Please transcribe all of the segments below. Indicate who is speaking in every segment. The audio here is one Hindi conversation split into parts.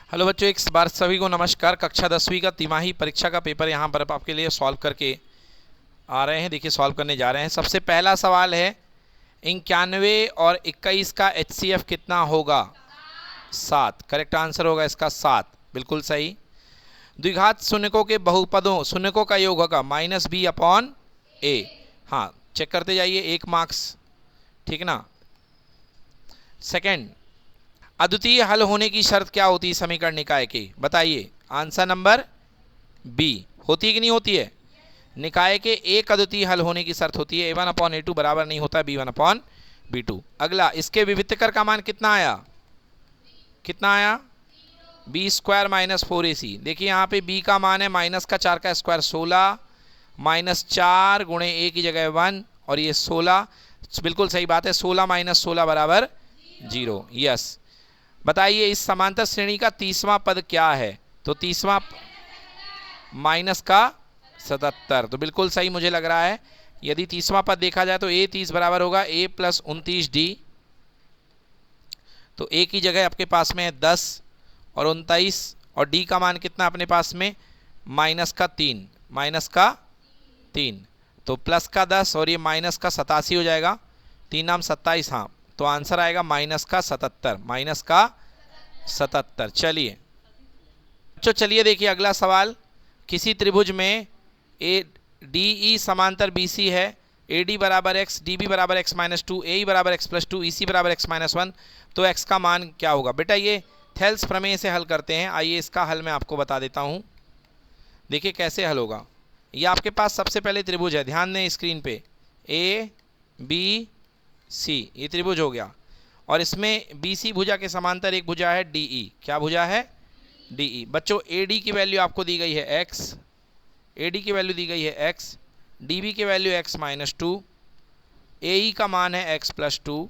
Speaker 1: हेलो बच्चों, एक बार सभी को नमस्कार। कक्षा 10वीं का तिमाही परीक्षा का पेपर यहाँ पर आपके लिए सॉल्व करके आ रहे हैं। देखिए सॉल्व करने जा रहे हैं। सबसे पहला सवाल है 91 और 21 का HCF कितना होगा? 7। करेक्ट आंसर होगा इसका 7, बिल्कुल सही। द्विघात शून्यकों के बहुपदों शून्यकों का योग होगा -b/a। हाँ, चेक करते जाइए, 1 मार्क्स, ठीक ना। सेकंड, अद्वितीय हल होने की शर्त क्या होती है समीकरण निकाय की? बताइए। Answer number B. होती है कि नहीं होती है? निकाय के एक अद्वितीय हल होने की शर्त होती है a1/a2 बराबर नहीं होता b1/b2। अगला, इसके विविधकर का मान कितना आया? कितना आया? b² - 4ac। देखिए यहाँ पे b का मान है -4 का स्क्वायर 16, -4 गुणे a की जगह 1 और ये 16। बिल्कुल सही बात है, 16 - 16 बराबर 0। यस। बताइए इस समांतर श्रेणी का 30वां पद क्या है? तो 30वां माइनस का 77, तो बिल्कुल सही मुझे लग रहा है। यदि 30वां पद देखा जाए तो a30 बराबर होगा a + 29d। तो a की जगह आपके पास में है 10 और 29 और d का मान कितना अपने पास में? -3 तो प्लस का 10 और ये माइनस का 87 हो जाएगा। 3 नाम 27। हाँ, तो आंसर आएगा -77। चलिए बच्चों, चलिए देखिए अगला सवाल। किसी त्रिभुज में ADE समांतर BC है। AD बराबर x, DB बराबर x - 2, AE बराबर x + 2, EC बराबर x - 1, तो x का मान क्या होगा? बेटा ये थेल्स प्रमेय से हल करते हैं। आइए इसका हल मैं आपको बता देता हूँ। देखिए कैसे हल होगा। ये आपके पास सबसे पहले त्रिभुज है, ध्यान दें स्क्रीन पे, ABC ये त्रिभुज हो गया और इसमें BC भुजा के समांतर एक भुजा है DE। क्या भुजा है? DE। बच्चों AD की वैल्यू आपको दी गई है x, AD की वैल्यू दी गई है x, DB की वैल्यू x - 2, AE का मान है x + 2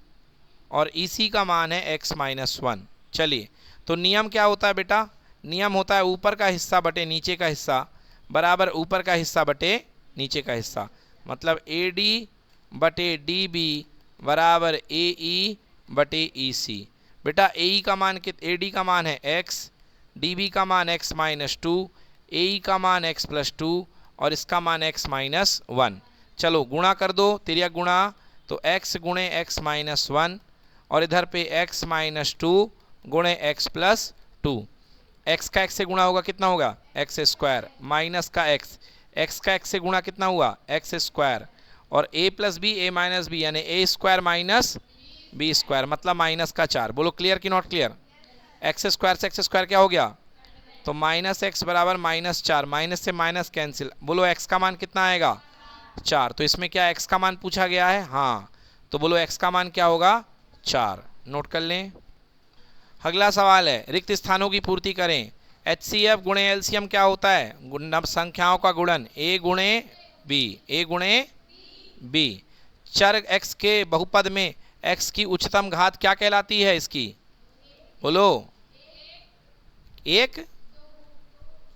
Speaker 1: और EC का मान है x - 1। चलिए, तो नियम क्या होता है बेटा? नियम होता है ऊपर का हिस्सा बटे नीचे का हिस्सा बराबर ऊपर का हिस्सा बटे नीचे का हिस्सा। मतलब AD बटे DB बराबर AE बटे EC। बेटा AE का मान AD का मान है x, DB का मान x - 2, AE का मान x + 2 और इसका मान x - 1। चलो गुणा कर दो, तिर्यक गुणा, तो x गुणे x - 1 और इधर पे x - 2 गुणे x + 2। x का x से गुणा होगा कितना होगा? x² माइनस का x का x से गुणा कितना हुआ? x² और a + b a - b यानी a² - b², मतलब माइनस का 4। बोलो क्लियर कि नॉट क्लियर? x² से x² क्या हो गया? तो -x बराबर -4, माइनस से माइनस कैंसिल। बोलो x का मान कितना आएगा? 4। तो इसमें क्या x का मान पूछा गया है? हाँ, तो बोलो x का मान क्या होगा? 4। नोट कर लें। अगला सवाल है, रिक्त स्थानों की पूर्ति करें। HCF गुणे LCM क्या होता है? नव संख्याओं का गुणन, a गुणे b। चर x के बहुपद में x की उच्चतम घात क्या कहलाती है इसकी? बोलो। 1?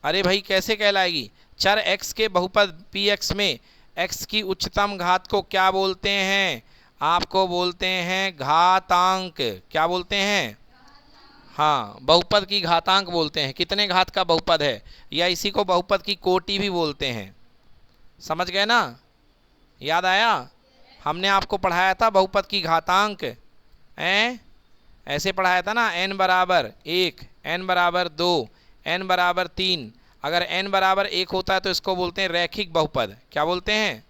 Speaker 1: अरे भाई कैसे कहलाएगी? चर x के बहुपद px में x की उच्चतम घात को क्या बोलते हैं? आपको बोलते हैं घातांक। क्या बोलते हैं? हाँ, बहुपद की घातांक बोलते हैं। कितने घात का बहुपद है, या इसी को बहुपद की कोटि भी बोलते हैं। समझ गए ना? याद आया? हमने आपको पढ़ाया था बहुपद की घातांक। ऐसे पढ़ाया था ना, n बराबर 1, n बराबर 2, n बराबर 3। अगर n बराबर 1 होता है तो इसको बोलते हैं रैखिक बहुपद। क्या बोलते हैं?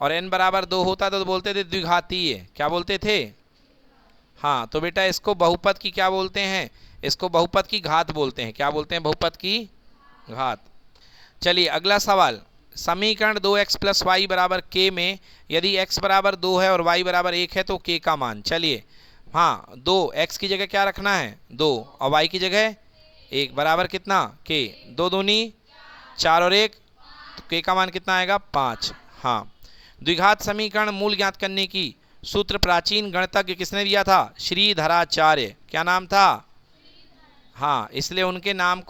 Speaker 1: और n बराबर 2 होता तो बोलते थे द्विघातीय। क्या बोलते थे? हाँ, तो बेटा इसको बहुपद की क्या बोलते हैं? इसको बहुपद की घात बोलते हैं। क्या बोलते हैं? बहुपद की घात। चलिए अगला सवाल। समीकरण 2x + y बराबर k में यदि x बराबर 2 है और y बराबर 1 है तो k का मान। चलिए, हाँ, 2 x की जगह क्या रखना है? 2 और y की जगह 1 बराबर कितना? k। 2 दूनी 4 और 1, तो k का मान कितना आएगा? 5। हाँ, द्विघात समीकरण मूल ज्ञात करने की सूत्र प्राचीन गणितज्ञ किसने दिया था? श्रीधराचार्य। क्या नाम था? हाँ, इसलिए उनके नाम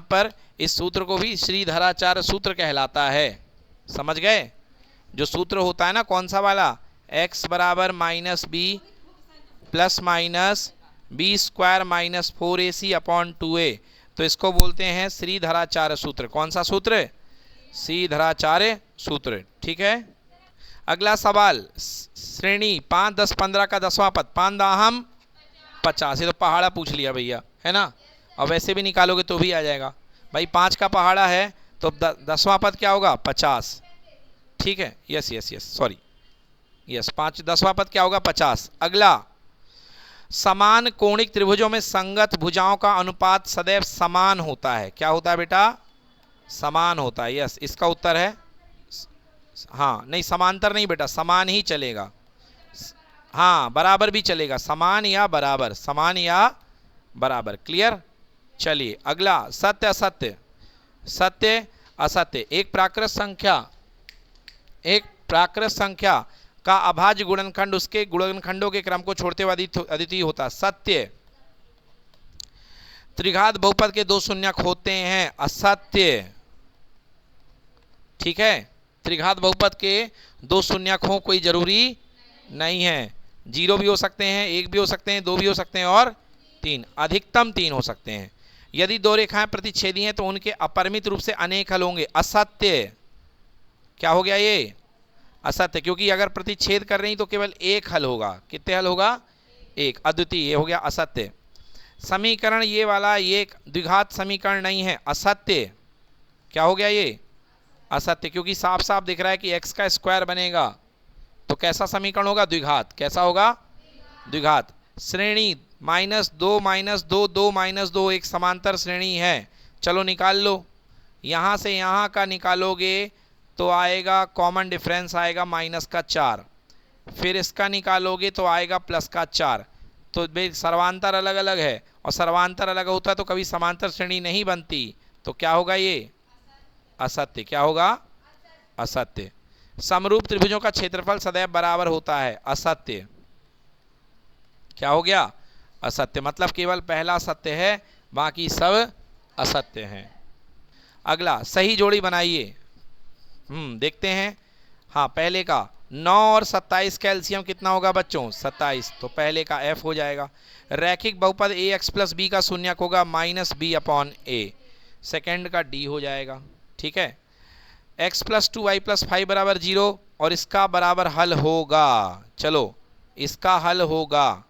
Speaker 1: पर इस सूत्र को भी श्रीधराचार्य सूत्र कहलाता है। समझ गए? जो सूत्र होता है ना, कौन सा वाला? x बराबर -b + B square minus 4ac upon 2a। तो इसको बोलते हैं श्रीधराचार्य सूत्र। कौन सा सूत्र? श्रीधराचार्य सूत्र। ठीक है। अगला सवाल, श्रेणी 5, 10, 15 का 10वां पद, 5 दाहम 50। ये तो पहाड़ा पूछ लिया भैया, है ना। और वैसे भी निकालोगे तो भी आ जाएगा भाई। 5 का पहाड़ा है तो 10वां पद क्या होगा? 50। ठीक है, yes yes yes, sorry, yes, 5 10वां पद क्या होगा? 50। अगला, समान कोणिक त्रिभुजों में संगत भुजाओं का अनुपात सदैव समान होता है। क्या होता है बेटा? समान होता है। यस, इसका उत्तर है हाँ, नहीं समांतर नहीं बेटा, समान ही चलेगा। हाँ, बराबर भी चलेगा, समान या बराबर, समान या बराबर। क्लियर। चलिए अगला, सत्य असत्य। सत्य असत्य। एक प्राकृत संख्या का अभाज्य गुणनखंड उसके गुणनखंडों के क्रम को छोड़ते हुए अद्वितीय होता है। सत्य। त्रिघात बहुपद के 2 शून्यक होते हैं। असत्य। ठीक है, त्रिघात बहुपद के 2 शून्यक हो कोई जरूरी नहीं है। 0 भी हो सकते हैं, 1 भी हो सकते हैं, 2 भी हो सकते हैं और 3, अधिकतम 3 हो सकते हैं। यदि 2 रेखाएं प्रतिच्छेदी हैं तो उनके अपरिमित रूप से अनेक हल होंगे। असत्य। क्या हो गया ये? असत्य, क्योंकि अगर प्रतिच्छेद कर रही तो केवल एक हल होगा। कितने हल होगा? एक, अद्वितीय। ये हो गया असत्य। समीकरण ये वाला ये एक द्विघात समीकरण नहीं है। असत्य। क्या हो गया ये? असत्य, क्योंकि साफ साफ दिख रहा है कि x का स्क्वायर बनेगा तो कैसा समीकरण होगा? द्विघात। कैसा होगा? द्विघात। श्रेणी -2 -2 2 -2 एक समांतर श्रेणी है। चलो निकाल लो। यहाँ से यहाँ का निकालोगे तो आएगा कॉमन डिफरेंस आएगा -4। फिर इसका निकालोगे तो आएगा +4। तो भाई सर्वांतर अलग अलग है और सर्वांतर अलग होता है तो कभी समांतर श्रेणी नहीं बनती। तो क्या होगा ये? असत्य। क्या होगा? असत्य। समरूप त्रिभुजों का क्षेत्रफल सदैव बराबर होता है। असत्य। क्या हो गया? असत्य। मतलब केवल पहला सत्य है, बाकी सब असत्य हैं। अगला, सही जोड़ी बनाइए। देखते हैं। हाँ, पहले का 9 और 27 का एलसीएम कितना होगा बच्चों? 27। तो पहले का f हो जाएगा। रैखिक बहुपद ax + b का शून्यक होगा -b/a। सेकेंड का d हो जाएगा। ठीक है। x + 2y + 5 = 0 और इसका बराबर हल होगा। चलो इसका हल होगा।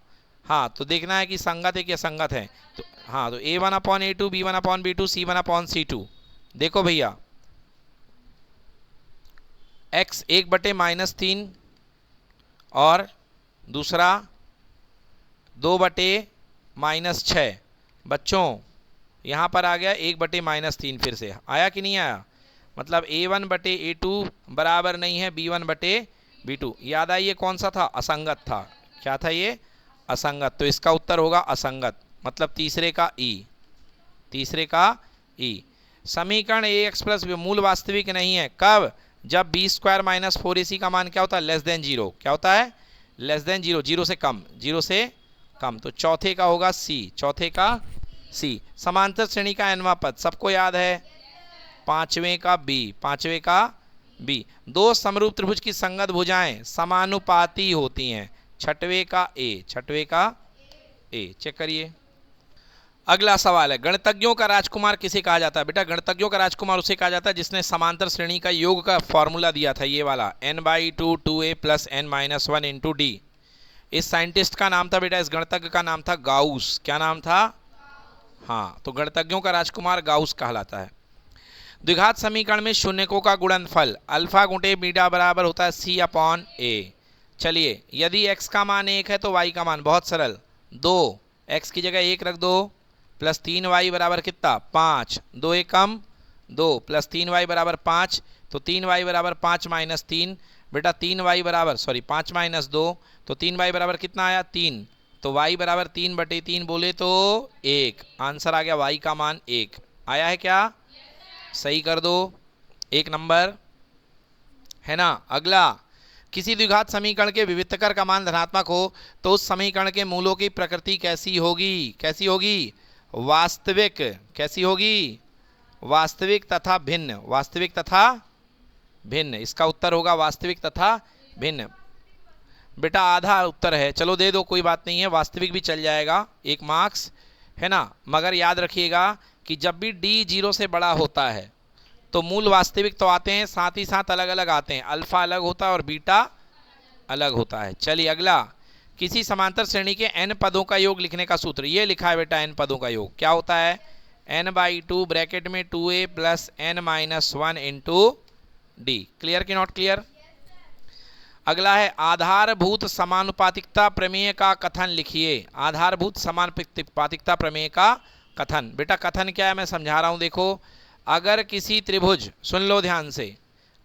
Speaker 1: हाँ, तो देखना है कि संगत है कि असंगत है। तो हाँ, तो a1/a2 b1/b2 c1/c2। देखो भैया, x 1/-3 और दूसरा 2/-6। बच्चों यहाँ पर आ गया 1/-3, फिर से आया कि नहीं आया? मतलब a1/a2 बराबर नहीं है b1/b2। याद आइए कौन सा था? असंगत था। क्या था ये? असंगत। तो इसका उत्तर होगा असंगत, मतलब तीसरे का ई। तीसरे का ई। समीकरण ax + b मूल वास्तविक नहीं है। कब? जब b² - 4ac का मान क्या होता है? <0। क्या होता है? <0। 0 से कम, 0 से कम। तो चौथे का होगा c। चौथे का c। समांतर श्रेणी का nवां पद सबको याद है? 5वें का b। 5वें का b। 2 समरूप त्रिभुज की संगत भुजाएं समानुपाती होती हैं। 6वें का a। 6वें का a। चेक करिए। अगला सवाल है, गणितज्ञों का राजकुमार किसे कहा जाता है? बेटा गणितज्ञों का राजकुमार उसे कहा जाता है जिसने समांतर श्रेणी का योग का फॉर्मूला दिया था, ये वाला n/2 2a + n-1 × d। इस साइंटिस्ट का नाम था बेटा, इस गणितज्ञ का नाम था गाउस। क्या नाम था? हाँ, तो गणितज्ञों का राजकुमार गाउस कहलाता है। द्विघात समीकरण में शून्यकों का गुणनफल अल्फा × बीटा बराबर होता है c/a। चलिए, यदि x का मान 1 है तो y का मान बहुत सरल 2। x की जगह 1 रख दो, +3y बराबर कितना? 5। 2 1 कम 2 +3y बराबर 5। तो 3y बराबर 5 - 3। बेटा 3y बराबर 5 - 2 तो 3y बराबर कितना आया? 3। तो y बराबर 3/3 बोले तो 1। आंसर आ गया y का मान 1। आया है क्या? सही कर दो, 1 नंबर है ना। अगला, किसी द्विघात समीकरण के विविधकर का मान धनात्मक हो तो उस समीकरण के मूलों की प्रकृति कैसी होगी? कैसी होगी? वास्तविक। कैसी होगी? वास्तविक तथा भिन्न। वास्तविक तथा भिन्न। इसका उत्तर होगा वास्तविक तथा भिन्न। बेटा आधा उत्तर है, चलो दे दो, कोई बात नहीं है, वास्तविक भी चल जाएगा, 1 मार्क्स है ना। मगर याद रखिएगा कि जब भी डी 0 से बड़ा होता है तो मूल वास्तविक तो आते हैं, साथ ही साथ अलग अलग आते हैं, अल्फा अलग होता है और बीटा अलग होता है। चलिए अगला, किसी समांतर श्रेणी के n पदों का योग लिखने का सूत्र, ये लिखा है बेटा n पदों का योग क्या होता है, n/2 ब्रैकेट में 2a plus n-1 into D. Clear कि नॉट क्लियर? अगला है आधारभूत समानुपातिकता प्रमेय का कथन लिखिए। आधारभूत समानुपातिकता प्रमेय का कथन, बेटा कथन क्या है मैं समझा रहा हूं, देखो अगर किसी त्रिभुज, सुन लो ध्यान से,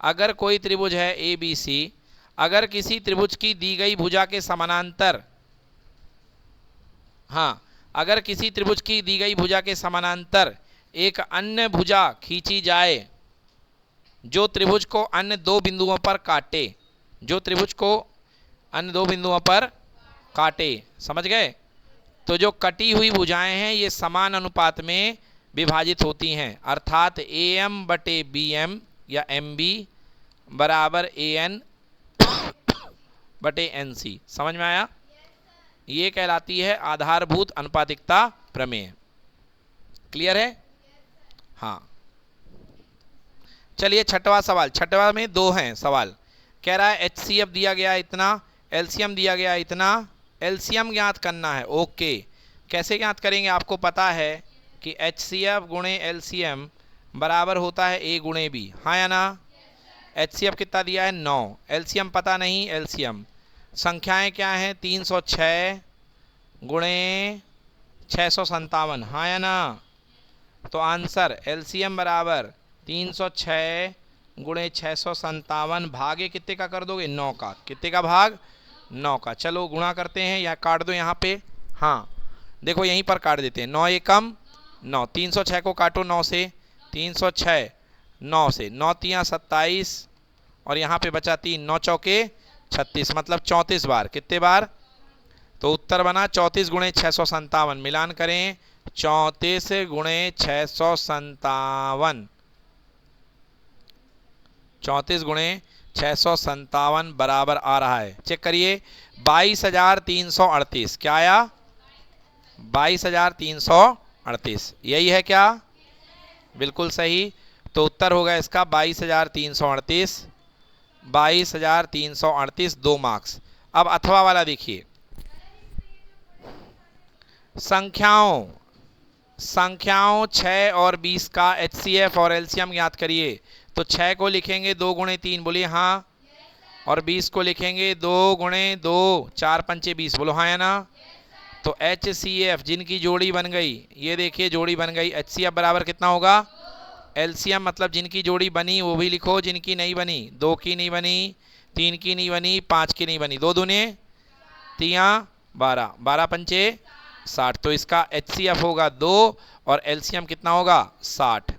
Speaker 1: अगर कोई त्रिभुज है ए बी सी, अगर किसी त्रिभुज की दी गई भुजा के समानांतर, हाँ अगर किसी त्रिभुज की दी गई भुजा के समानांतर एक अन्य भुजा खींची जाए जो त्रिभुज को अन्य 2 बिंदुओं पर काटे, जो त्रिभुज को अन्य 2 बिंदुओं पर काटे, समझ गए? तो जो कटी हुई भुजाएं हैं ये समान अनुपात में विभाजित होती हैं, अर्थात AM बटे BM या MB बराबर AN बटे NC। समझ में आया? ये कहलाती है आधारभूत अनुपातिकता प्रमेय। क्लियर है? हाँ चलिए छठवां सवाल, छठवां में 2 हैं सवाल। कह रहा है HCF दिया गया इतना, LCM दिया गया इतना, LCM ज्ञात करना है। ओके, कैसे ज्ञात करेंगे? आपको पता है कि HCF गुणे LCM बराबर होता है A गुणे B, हाँ या ना? HCF कितना दिया है 9, LCM पता नहीं, LCM संख्याएं क्या हैं 306 गुणे 657, हाँ या ना? तो आंसर LCM बराबर 306 गुणे 657 भागे कितने का कर दोगे 9 का, कितने का भाग 9 का। चलो गुणा करते हैं या काट दो यहाँ पे, हाँ देखो यहीं पर काट देते हैं, 9 एकम 9, 306 को काटो 9 से, 306 9 से, 9 तियाँ 27 और यहाँ पे बचा 3, 9 चौके 36, मतलब 34 बार। कितने बार? तो उत्तर बना 34 गुणे 657, मिलान करें 34 गुणे 657, 34 गुणे 657 बराबर आ रहा है, चेक करिए 22,338। क्या आया? 22,338, यही है क्या? बिल्कुल सही। तो उत्तर होगा इसका 22,338, 22,338, 2 मार्क्स। अब अथवा वाला देखिए, संख्याओं 6 और 20 का HCF और LCM ज्ञात करिए। तो 6 को लिखेंगे 2 गुणे 3, बोलिए हाँ, और 20 को लिखेंगे 2 गुणे 2, 4 पंचे 20, बोलो हाँ या ना? तो HCF जिनकी जोड़ी बन गई, ये देखिए जोड़ी बन गई, HCF बराबर कितना होगा? LCM मतलब जिनकी जोड़ी बनी वो भी लिखो, जिनकी नहीं बनी, 2 की नहीं बनी, 3 की नहीं बनी, 5 की नहीं बनी, 2 दूने 3 12, 12 पंचे 60। तो इसका HCF होगा 2 और LCM कितना होगा 60।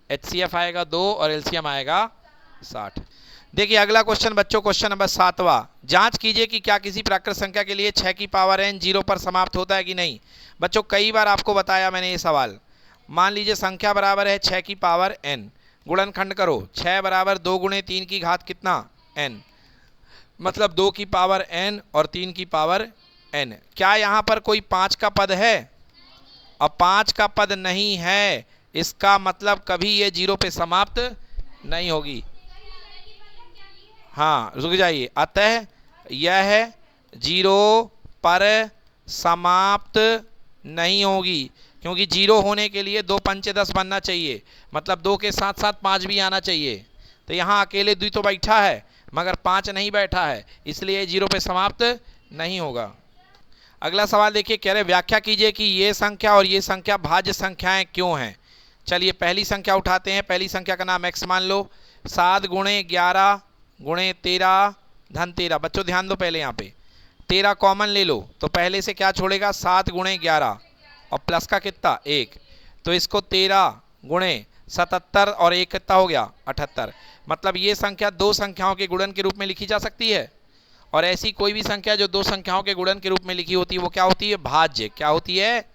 Speaker 1: HCF आएगा 2 और LCM आएगा 60। देखिए अगला क्वेश्चन बच्चों, क्वेश्चन नंबर 7वां, जांच कीजिए कि क्या किसी प्राकृत संख्या के लिए 6 की पावर n 0 पर समाप्त होता है कि नहीं। बच्चों कई बार आपको बताया मैंने ये सवाल। मान लीजिए संख्या बराबर है 6 की पावर n, गुणनखंड करो, 6 बराबर 2 गुणे 3 की घात कितना n, मतलब 2 की पावर n और 3 की पावर n। क्या यहाँ पर कोई 5 का पद है? अब 5 का पद नहीं है, इसका मतलब कभी ये 0 पे समाप्त नहीं होगी। हाँ रुक जाइए, अतः यह 0 पर समाप्त नहीं होगी, क्योंकि 0 होने के लिए 2 पंचे 10 बनना चाहिए, मतलब 2 के साथ साथ 5 भी आना चाहिए। तो यहाँ अकेले 2 तो बैठा है मगर 5 नहीं बैठा है, इसलिए 0 पे समाप्त नहीं होगा। अगला सवाल देखिए, कह रहे व्याख्या कीजिए कि ये संख्या और ये संख्या भाज्य संख्याएं क्यों हैं। चलिए पहली संख्या उठाते हैं, पहली संख्या का नाम x मान लो, 7 गुणे 11 गुणे 13 धन 13। बच्चों ध्यान दो, पहले यहाँ पे 13 कॉमन ले लो, तो पहले से क्या छोड़ेगा 7 गुणे 11 और प्लस का कितना 1, तो इसको 13 गुणे 77 और 1 कितना हो गया 78। मतलब ये संख्या 2 संख्याओं के गुणन के रूप में लिखी जा सकती है, और ऐसी कोई भी संख्या जो 2 संख्याओं के गुणन के रूप में लिखी होती है वो क्या होती है भाज्य। क्या होती है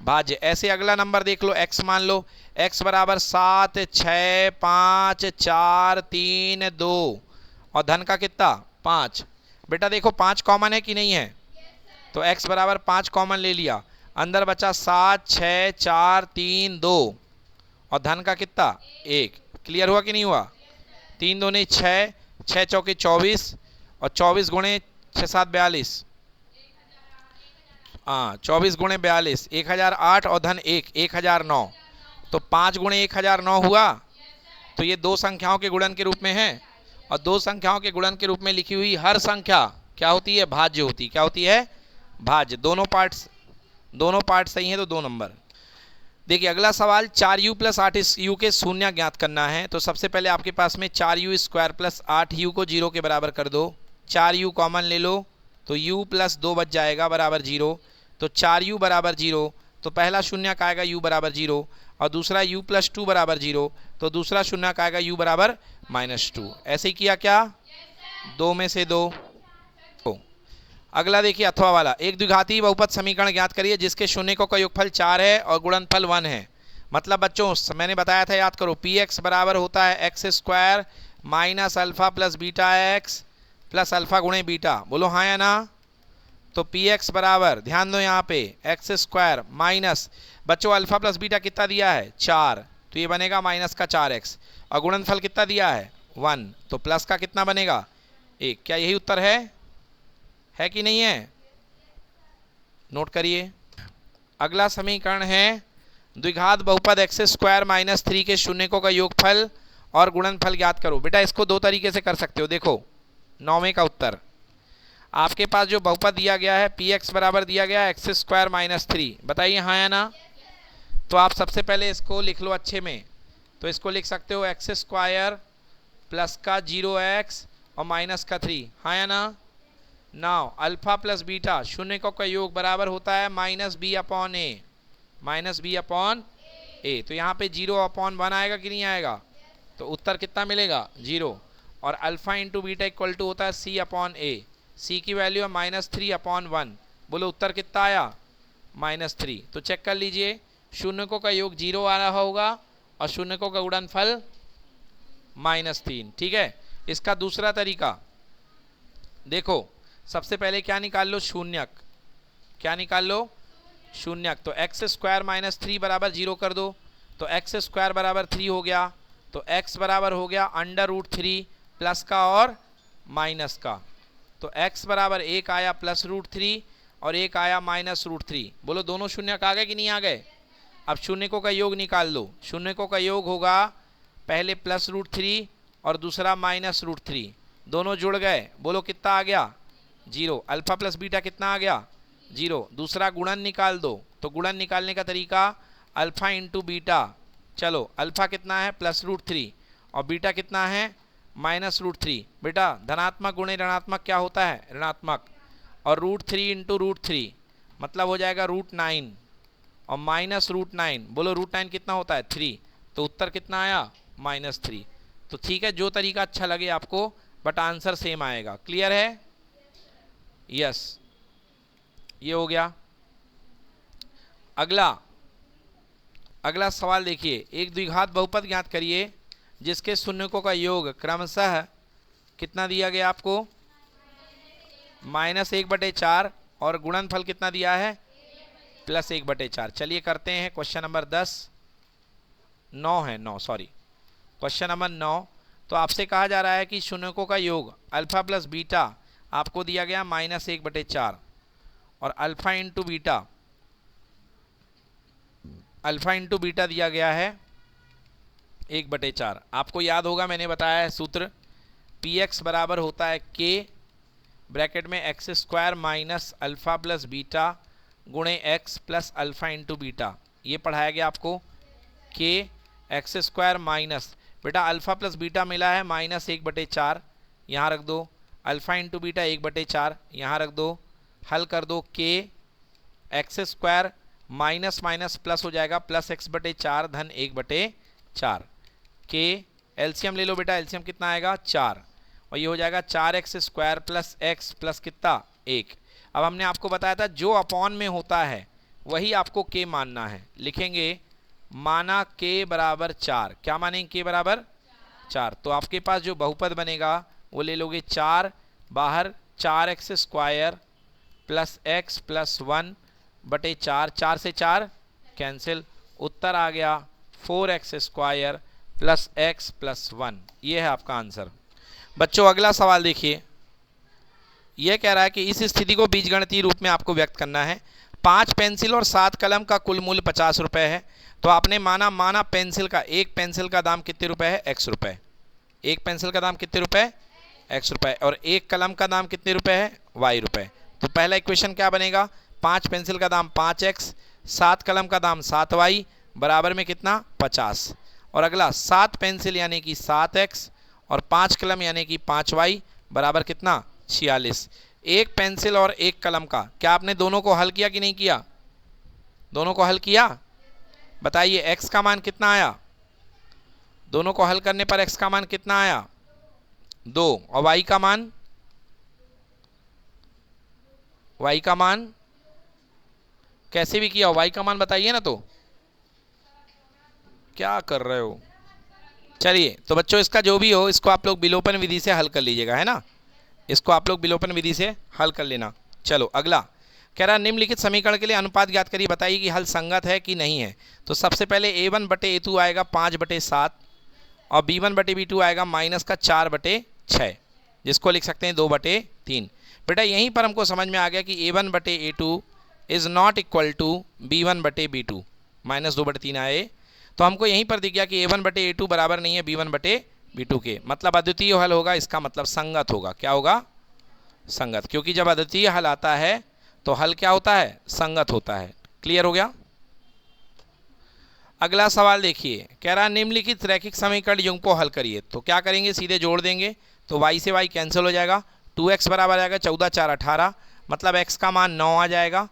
Speaker 1: भाज्य। ऐसे अगला नंबर देख लो, x मान लो, x बराबर 7 6 5 4 3 2 और धन का कितना 5, बेटा देखो 5 कॉमन है कि नहीं है, तो x बराबर 5 कॉमन ले लिया, अंदर बचा 7 6 4 3 2 और धन का कितना 1। क्लियर हुआ कि नहीं हुआ? 3 दूनी 6, 6 चौके 24 और 24 गुणे 6 7 42, हाँ 24 गुणे 42 1008 और धन 1 1009, तो 5 गुणे 1009 हुआ। तो ये दो संख्याओं के गुणन के रूप में है, और दो संख्याओं के गुणन के रूप में लिखी हुई हर संख्या क्या होती है? भाज्य होती है। क्या होती है? भाज्य। दोनों पार्ट सही है तो 2 नंबर। देखिए अगला सवाल 4u प्लस 8u के शून्य ज्ञात करना है। तो सबसे पहले आपके पास में 4u स्क्वायर प्लस 8u को 0 के बराबर कर दो। 4u कॉमन ले लो तो u प्लस 2 बच जाएगा बराबर 0। तो 4u बराबर 0, तो पहला शून्य का आएगा u बराबर 0, और दूसरा u प्लस 2 बराबर 0, तो दूसरा शून्य का आएगा u बराबर -2। ऐसे ही किया क्या? 2 में से 2। अगला देखिए अथवा वाला, एक द्विघाती बहुपद समीकरण ज्ञात करिए जिसके शून्यकों का योगफल 4 है और गुणनफल 1 है। मतलब बच्चों मैंने बताया था, याद करो, px बराबर होता है x square minus alpha plus beta x plus alpha गुणे बीटा। बोलो हाँ या ना? तो px बराबर, ध्यान दो यहाँ पे, एक्स स्क्वायर माइनस, बच्चों अल्फा प्लस बीटा कितना दिया है? 4, तो ये बनेगा माइनस का 4x, और गुणनफल कितना दिया है? 1, तो प्लस का कितना बनेगा? 1। क्या यही उत्तर है कि नहीं है? नोट करिए। अगला समीकरण है द्विघात बहुपद एक्स स्क्वायर माइनस 3 के शून्यकों का योगफल और गुणनफल ज्ञात करो। बेटा इसको 2 तरीके से कर सकते हो। देखो 9वें का उत्तर, आपके पास जो बहुपद दिया गया है px बराबर दिया गया है एक्स स्क्वायर माइनस 3, बताइए हाँ या ना? तो आप सबसे पहले इसको लिख लो अच्छे में। तो इसको लिख सकते हो एक्स स्क्वायर प्लस का 0x और माइनस का 3, हाँ या ना? नाउ अल्फा प्लस बीटा शून्यकों का योग बराबर होता है -b अपॉन ए, -b अपॉन ए। तो यहाँ पे 0/1 आएगा कि नहीं आएगा? तो उत्तर कितना मिलेगा? 0। और alpha into beta equal to होता है c अपॉन ए, c की वैल्यू है -3/1। बोलो उत्तर कितना आया? -3। तो चेक कर लीजिए, शून्यकों का योग 0 आ रहा होगा और शून्यकों का गुणनफल -3। ठीक है। इसका दूसरा तरीका देखो, सबसे पहले क्या निकाल लो? शून्यक। क्या निकाल लो? शून्यक। तो एक्स स्क्वायर माइनस 3 बराबर 0 कर दो, तो एक्स स्क्वायर बराबर 3 हो गया। तो x बराबर हो गया √3 प्लस का और माइनस का। तो x बराबर 1 आया +√3 और 1 आया -√3। बोलो दोनों शून्यक आ गए कि नहीं आ गए? अब शून्यकों का योग निकाल लो। शून्यकों का योग होगा पहले +√3 और दूसरा -√3, दोनों जुड़ गए। बोलो कितना आ गया? 0। अल्फा प्लस बीटा कितना आ गया? 0। दूसरा गुणन निकाल दो, तो गुणन निकालने का तरीका अल्फा इंटू बीटा। चलो अल्फा कितना है? +√3 और बीटा कितना है? -√3। बेटा धनात्मक गुणे ऋणात्मक क्या होता है? ऋणात्मक। और √3 इंटू √3 मतलब हो जाएगा √9 और -√9। बोलो √9 कितना होता है? 3। तो उत्तर कितना आया? -3। तो ठीक है, जो तरीका अच्छा लगे आपको, बट आंसर सेम आएगा। क्लियर है? यस, ये हो गया। अगला सवाल देखिए, एक द्विघात बहुपद ज्ञात करिए जिसके शून्यकों का योग क्रमशः कितना दिया गया आपको? -1/4 और गुणनफल कितना दिया है? +1/4। चलिए करते हैं क्वेश्चन नंबर क्वेश्चन नंबर 9। तो आपसे कहा जा रहा है कि शून्यकों का योग अल्फा प्लस बीटा आपको दिया गया -1/4 और अल्फा इंटू बीटा दिया गया है 1/4। आपको याद होगा मैंने बताया है सूत्र, px बराबर होता है k ब्रैकेट में x square minus alpha plus beta गुणे x plus alpha into beta. ये पढ़ाया गया आपको। k एक्स स्क्वायर माइनस, बेटा अल्फा प्लस बीटा मिला है -1/4, यहाँ रख दो। अल्फा इंटू बीटा 1/4 यहाँ रख दो। हल कर दो, k x square minus minus plus हो जाएगा +x/4 धन 1/4। k एलसीएम ले लो बेटा, एलसीएम कितना आएगा? 4, और ये हो जाएगा 4x square plus x plus कितना? 1। अब हमने आपको बताया था जो अपॉन में होता है वही आपको k मानना है। लिखेंगे माना k बराबर 4। क्या मानेंगे? k बराबर 4। तो आपके पास जो बहुपद बनेगा वो ले लोगे 4, बाहर 4x² प्लस एक्स प्लस 1/4, 4 से 4 कैंसिल, उत्तर आ गया 4x² प्लस एक्स प्लस 1। ये है आपका आंसर। बच्चों अगला सवाल देखिए, यह कह रहा है कि इस स्थिति को बीजगणितीय रूप में आपको व्यक्त करना है। 5 पेंसिल और 7 कलम का कुल मूल्य 50 रुपये है। तो आपने माना पेंसिल का, एक पेंसिल का दाम कितने रुपए है? x रुपये। एक पेंसिल का दाम कितने रुपए? x रुपये। और एक कलम का दाम कितने रुपए है? y रुपये। तो पहला इक्वेशन क्या बनेगा? 5 पेंसिल का दाम 5x, 7 कलम का दाम 7y, बराबर में कितना? 50। और अगला 7 पेंसिल यानी कि 7x और 5 कलम यानी कि 5y, बराबर कितना? 46। एक पेंसिल और एक कलम का, क्या आपने दोनों को हल किया कि नहीं किया? दोनों को हल किया? बताइए x का मान कितना आया? दोनों को हल करने पर x का मान कितना आया? 2। और y का मान? y का मान कैसे भी किया? y का मान बताइए ना। तो क्या कर रहे हो? चलिए, तो बच्चों इसका जो भी हो, इसको आप लोग विलोपन विधि से हल कर लीजिएगा, है ना। इसको आप लोग विलोपन विधि से हल कर लेना। चलो अगला कह रहा निम्नलिखित समीकरण के लिए अनुपात ज्ञात करिए, बताइए कि हल संगत है कि नहीं है। तो सबसे पहले a1/a2 आएगा 5/7 और b1/b2 आएगा -4/6, जिसको लिख सकते हैं 2/3। बेटा यहीं पर हमको समझ में आ गया कि a1/a2 is not equal to b1/b2, -2/3 आए। तो हमको यहीं पर दिख गया कि a1/a2 बराबर नहीं है b1/b2 के, मतलब अद्वितीय हल होगा। इसका मतलब संगत होगा। क्या होगा? संगत, क्योंकि जब अद्वितीय हल आता है तो हल क्या होता है? संगत होता है। क्लियर हो गया? अगला सवाल देखिए, कह रहा निम्नलिखित रैखिक समीकरण युग्म को हल करिए। तो क्या करेंगे? सीधे जोड़ देंगे, तो y से y कैंसिल हो जाएगा। 2x बराबर आएगा 14 4 18, मतलब x का मान 9 आ जाएगा।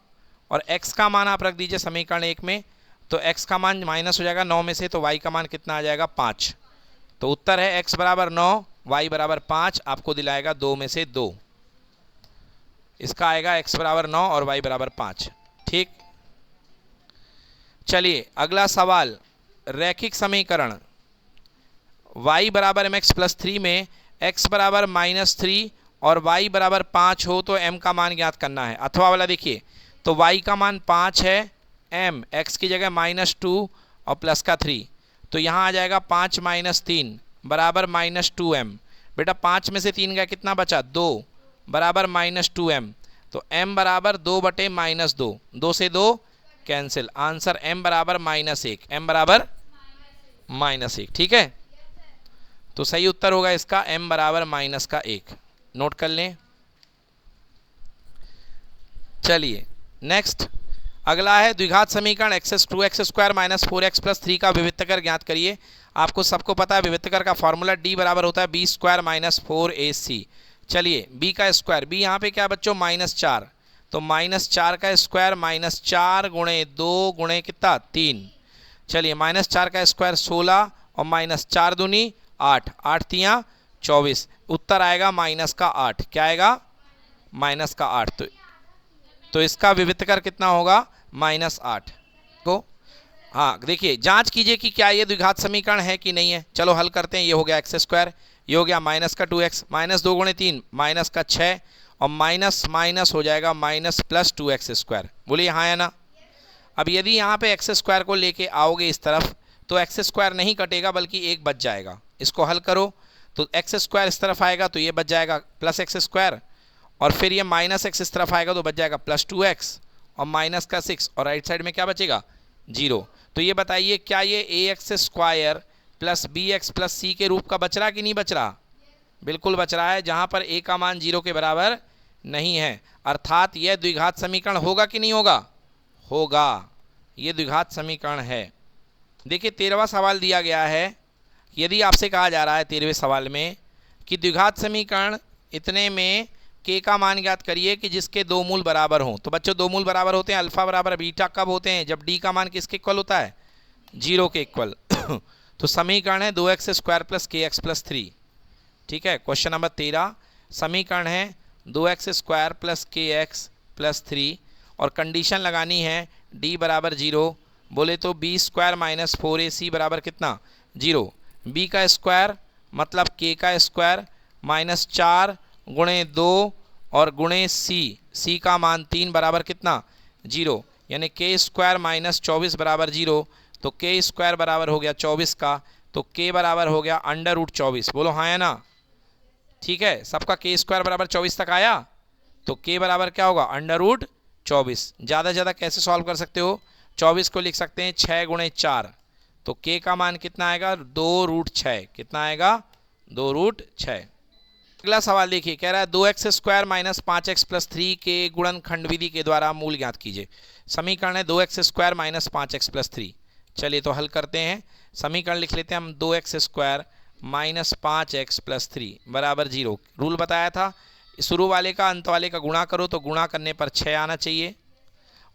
Speaker 1: और x का मान आप रख दीजिए समीकरण 1 में, तो x का मान माइनस हो जाएगा 9 में से, तो y का मान कितना आ जाएगा? 5। तो उत्तर है x बराबर 9, y बराबर 5, आपको दिलाएगा 2 में से 2। इसका आएगा x बराबर 9 और y बराबर 5। ठीक। चलिए अगला सवाल, रैखिक समीकरण y बराबर mx प्लस 3 में x बराबर -3 और y बराबर 5 हो तो m का मान ज्ञात करना है। अथवा वाला देखिए, तो y का मान 5 है, m x की जगह -2 और प्लस का 3, तो यहाँ आ जाएगा 5 - 3 बराबर -2m। बेटा 5 में से 3 गया, कितना बचा? 2 बराबर -2m। तो m बराबर 2/-2, 2 से 2 कैंसिल, आंसर m बराबर -1, m बराबर -1। ठीक है, तो सही उत्तर होगा इसका m बराबर -1। नोट कर लें। चलिए नेक्स्ट अगला है द्विघात समीकरण x2x² - 4x + 3 का विविधकर ज्ञात करिए। आपको सबको पता है विविधकर का फॉर्मूला d बराबर होता है b² - 4ac। चलिए b का स्क्वायर, b यहाँ पे क्या बच्चों? -4, तो -4 का स्क्वायर -4 गुणे 2 गुणे कितना? 3। चलिए -4 का स्क्वायर 16 और -4 दूनी 8, 8 तियाँ 24, उत्तर आएगा -8। क्या आएगा? -8। तो इसका विविधकर कितना होगा? -8 को। हाँ देखिए, जांच कीजिए कि क्या ये द्विघात समीकरण है कि नहीं है। चलो हल करते हैं। ये हो गया x², ये हो गया -2x, -2 गुणे 3 -6 और माइनस हो जाएगा -+2x²। बोलिए हाँ या ना। अब यदि यहाँ पे x² को लेके आओगे इस तरफ, तो x² नहीं कटेगा बल्कि एक बच जाएगा। इसको हल करो तो x² इस तरफ आएगा तो ये बच जाएगा +x², और फिर ये -x इस तरफ आएगा तो बच जाएगा +2x और -6, और राइट साइड में क्या बचेगा? 0। तो ये बताइए क्या ये ax² + bx + c के रूप का बच रहा कि नहीं बच रहा? बिल्कुल बच रहा है, जहाँ पर a का मान 0 के बराबर नहीं है। अर्थात यह द्विघात समीकरण होगा कि नहीं होगा? होगा, ये द्विघात समीकरण है। देखिए 13वां सवाल दिया गया है। यदि आपसे कहा जा रहा है 13वें सवाल में कि द्विघात समीकरण इतने में k का मान ज्ञात करिए कि जिसके 2 मूल बराबर हों। तो बच्चों 2 मूल बराबर होते हैं अल्फा बराबर बीटा कब होते हैं? जब d का मान किसके इक्वल होता है? 0 के इक्वल। तो समीकरण है 2x² + kx + 3। ठीक है, क्वेश्चन नंबर 13 समीकरण है 2x² + kx + 3 और कंडीशन लगानी है d बराबर 0। बोले तो b² - 4ac बराबर कितना? 0। b का स्क्वायर मतलब k का स्क्वायर -4 गुणे 2 और गुणे सी का मान 3 बराबर कितना 0, यानी के स्क्वायर माइनस 24 बराबर 0, तो के स्क्वायर बराबर हो गया 24 का, तो के बराबर हो गया अंडर रूट 24। बोलो हाँ या ना? ठीक है, सबका के स्क्वायर बराबर 24 तक आया, तो के बराबर क्या होगा अंडर रूट 24। ज़्यादा से ज़्यादा कैसे सॉल्व कर सकते हो, 24 को लिख सकते हैं 6 गुणे 4, तो के का मान कितना आएगा 2 रूट 6, कितना आएगा 2 रूट 6। अगला सवाल देखिए, कह रहा है 2x square minus 5x plus 3 के गुणनखंड विधि के द्वारा मूल ज्ञात कीजिए। समीकरण है 2x square minus 5x plus 3। चलिए तो हल करते हैं। समीकरण लिख लेते हैं हम, 2x square minus 5x plus 3 बराबर 0। रूल बताया था, शुरू वाले का अंत वाले का गुणा करो तो गुणा करने पर 6 आना चाहिए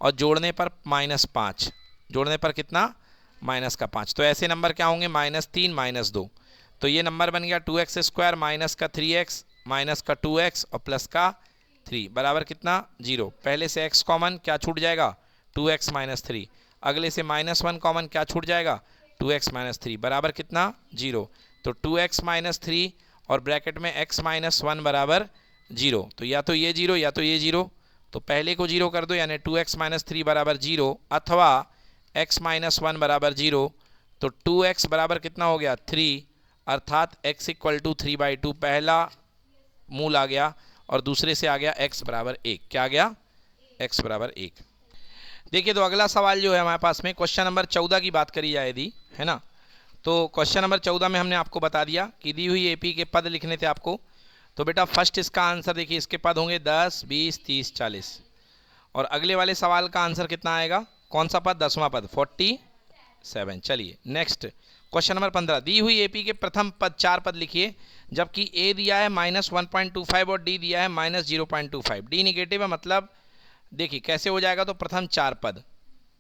Speaker 1: और जोड़ने पर -5, जोड़ने पर कितना माइनस का 5। तो ऐसे नंबर क्या होंगे -3 -2, तो ये नंबर बन गया 2x स्क्वायर माइनस का 3x माइनस का 2x और प्लस का 3 बराबर कितना 0। पहले से x कॉमन, क्या छूट जाएगा 2x माइनस 3, अगले से -1 कॉमन, क्या छूट जाएगा 2x माइनस 3 बराबर कितना 0। तो 2x माइनस 3 और ब्रैकेट में x माइनस 1 बराबर 0, तो या तो ये 0 या तो ये 0, तो पहले को 0 कर दो, यानी 2x माइनस 3 बराबर 0 अथवा x माइनस 1 बराबर 0, तो 2x बराबर कितना हो गया 3, अर्थात x इक्वल टू 3/2 पहला मूल आ गया और दूसरे से आ गया x बराबर 1। क्या आ गया x बराबर 1। देखिए तो अगला सवाल जो है हमारे पास में क्वेश्चन नंबर 14 की बात करी जाए यदि, है ना, तो क्वेश्चन नंबर 14 में हमने आपको बता दिया कि दी हुई एपी के पद लिखने थे आपको। तो बेटा फर्स्ट इसका आंसर देखिए, इसके पद होंगे 10 20 30 40, और अगले वाले सवाल का आंसर कितना आएगा, कौन सा पद 10वां पद 47। चलिए नेक्स्ट क्वेश्चन नंबर 15, दी हुई एपी के प्रथम पद 4 पद लिखिए, जबकि ए दिया है -1.25 और डी दिया है -0.25। डी निगेटिव है, मतलब देखिए कैसे हो जाएगा, तो प्रथम 4 पद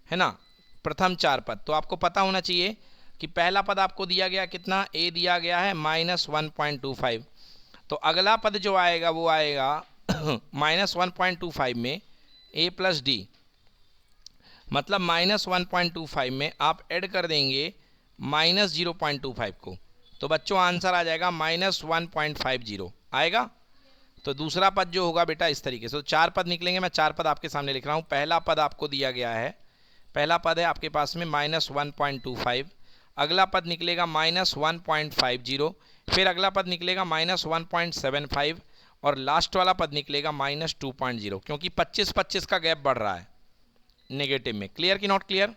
Speaker 1: है ना, प्रथम 4 पद, तो आपको पता होना चाहिए कि पहला पद आपको दिया गया कितना, ए दिया गया है -1.25, तो अगला पद जो आएगा वो आएगा -1.25 में a प्लस डी, मतलब -1.25 में आप ऐड कर देंगे -0.25 को, तो बच्चों आंसर आ जाएगा -1.50 आएगा। तो दूसरा पद जो होगा बेटा इस तरीके से, तो 4 पद निकलेंगे, मैं 4 पद आपके सामने लिख रहा हूँ। पहला पद आपको दिया गया है, पहला पद है आपके पास में -1.25, अगला पद निकलेगा -1.50, फिर अगला पद निकलेगा -1.75 और लास्ट वाला पद निकलेगा -2.0, क्योंकि 25-25 का गैप बढ़ रहा है नेगेटिव में। क्लियर कि नॉट क्लियर?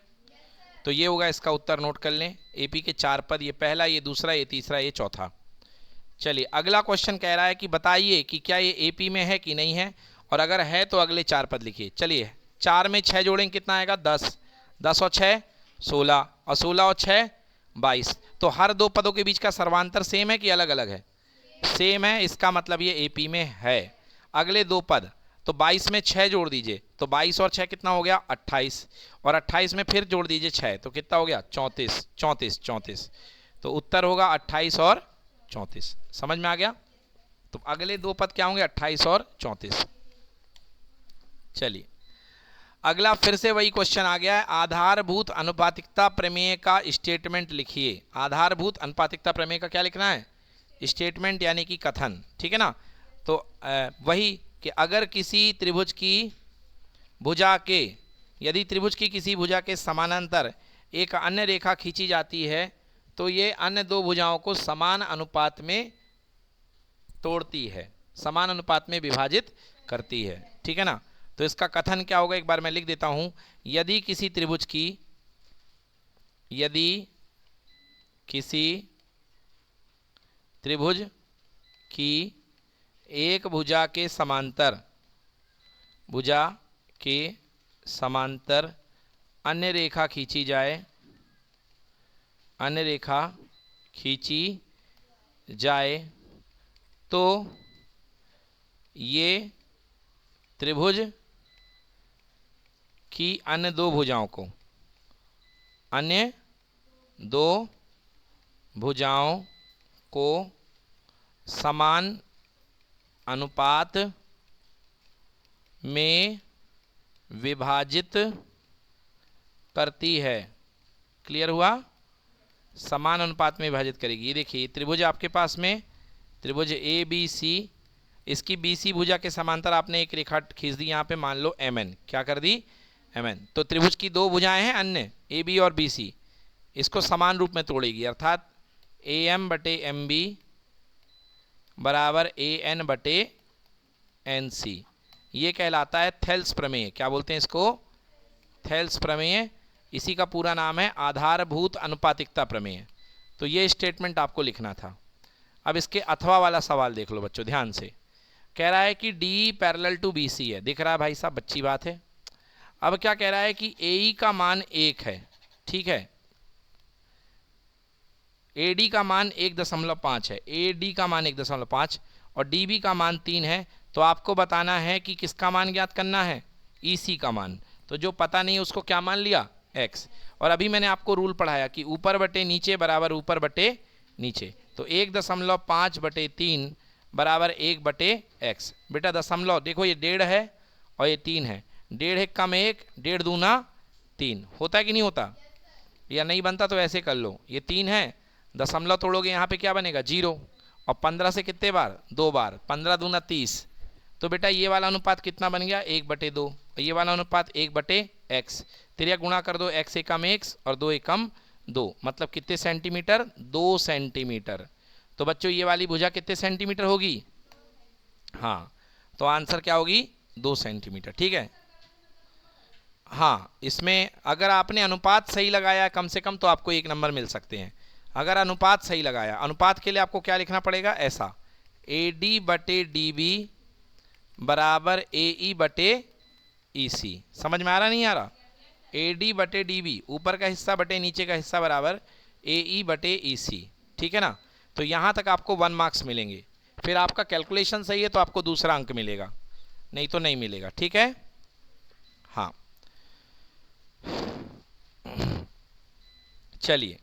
Speaker 1: तो ये होगा इसका उत्तर, नोट कर लें। एपी के 4 पद, ये पहला, ये दूसरा, ये तीसरा, ये चौथा। चलिए अगला क्वेश्चन कह रहा है कि बताइए कि क्या ये एपी में है कि नहीं है, और अगर है तो अगले 4 पद लिखिए। चलिए 4 में 6 जोड़ेंगे कितना आएगा 10, 10 और 6 16, और 16 और 6 22। तो हर दो पदों के बीच का सर्वांतर सेम है कि अलग अलग है? सेम है, इसका मतलब ये एपी में है। अगले 2 पद, तो 22 में 6 जोड़ दीजिए, तो 22 और 6 कितना हो गया 28, और 28 में फिर जोड़ दीजिए 6, तो कितना हो गया 34, 34 34, तो उत्तर होगा 28 और 34। समझ में आ गया? तो अगले 2 पद क्या होंगे 28 और 34। चलिए अगला फिर से वही क्वेश्चन आ गया है, आधारभूत अनुपातिकता प्रमेय का स्टेटमेंट लिखिए। आधारभूत अनुपातिकता प्रमेय का क्या लिखना है, स्टेटमेंट यानी कि कथन, ठीक है ना। तो वही कि अगर किसी त्रिभुज की भुजा के, यदि त्रिभुज की किसी भुजा के समानांतर एक अन्य रेखा खींची जाती है तो ये अन्य 2 भुजाओं को समान अनुपात में तोड़ती है, समान अनुपात में विभाजित करती है, ठीक है ना। तो इसका कथन क्या होगा, एक बार मैं लिख देता हूं, यदि किसी त्रिभुज की एक भुजा के समांतर अन्य रेखा खींची जाए तो ये त्रिभुज की अन्य 2 भुजाओं को समान अनुपात में विभाजित करती है। क्लियर हुआ? समान अनुपात में विभाजित करेगी। ये देखिए त्रिभुज आपके पास में त्रिभुज ए बी सी, इसकी BC भुजा के समांतर आपने एक रेखा खींच दी यहाँ पे, मान लो MN, क्या कर दी MN। तो त्रिभुज की दो भुजाएं हैं अन्य AB और BC, इसको समान रूप में तोड़ेगी, अर्थात AM बटे MB बराबर AN बटे NC। ये कहलाता है थेल्स प्रमेय। क्या बोलते हैं इसको? थेल्स प्रमेय। इसी का पूरा नाम है आधारभूत अनुपातिकता प्रमेय। तो ये स्टेटमेंट आपको लिखना था। अब इसके अथवा वाला सवाल देख लो बच्चों ध्यान से। कह रहा है कि DE पैरेलल टू BC है, दिख रहा है भाई साहब, अच्छी बात है। अब क्या कह रहा है कि AE का मान 1 है, ठीक है, AD का मान 1.5 है, AD का मान 1.5 और DB का मान 3 है। तो आपको बताना है कि किसका मान ज्ञात करना है? EC का मान। तो जो पता नहीं है उसको क्या मान लिया? X। और अभी मैंने आपको रूल पढ़ाया कि ऊपर बटे नीचे बराबर ऊपर बटे नीचे। तो 1.5 बटे 3 बराबर 1 बटे X। बेटा दशमलव देखो, ये 1.5 है और ये 3 है, 1.5 कम 1, 1.5 दूना 3, होता है कि नहीं होता? या नहीं बनता तो ऐसे कर लो, ये 3 है, दशमलव तोड़ोगे यहाँ पे क्या बनेगा? 0। और 15 से कितने बार? 2 बार, 15 दूना 30। तो बेटा ये वाला अनुपात कितना बन गया? 1/2। और ये वाला अनुपात 1/x। त्रिया गुणा कर दो, x एकम 1 और 2 एकम 2, मतलब कितने सेंटीमीटर? 2 सेंटीमीटर। तो बच्चों ये वाली भुजा कितने सेंटीमीटर होगी? हाँ, तो आंसर क्या होगी? 2 सेंटीमीटर। ठीक है। हाँ, इसमें अगर आपने अनुपात सही लगाया कम से कम तो आपको 1 नंबर मिल सकते हैं। अगर अनुपात सही लगाया, अनुपात के लिए आपको क्या लिखना पड़ेगा? ऐसा, AD बटे DB बराबर AE बटे EC। समझ में आ रहा नहीं आ रहा? AD बटे DB, ऊपर का हिस्सा बटे नीचे का हिस्सा बराबर AE बटे EC। ठीक है ना? तो यहाँ तक आपको 1 मार्क्स मिलेंगे। फिर आपका कैलकुलेशन सही है तो आपको दूसरा अंक मिलेगा, नहीं तो नहीं मिलेगा। ठीक है। हाँ, चलिए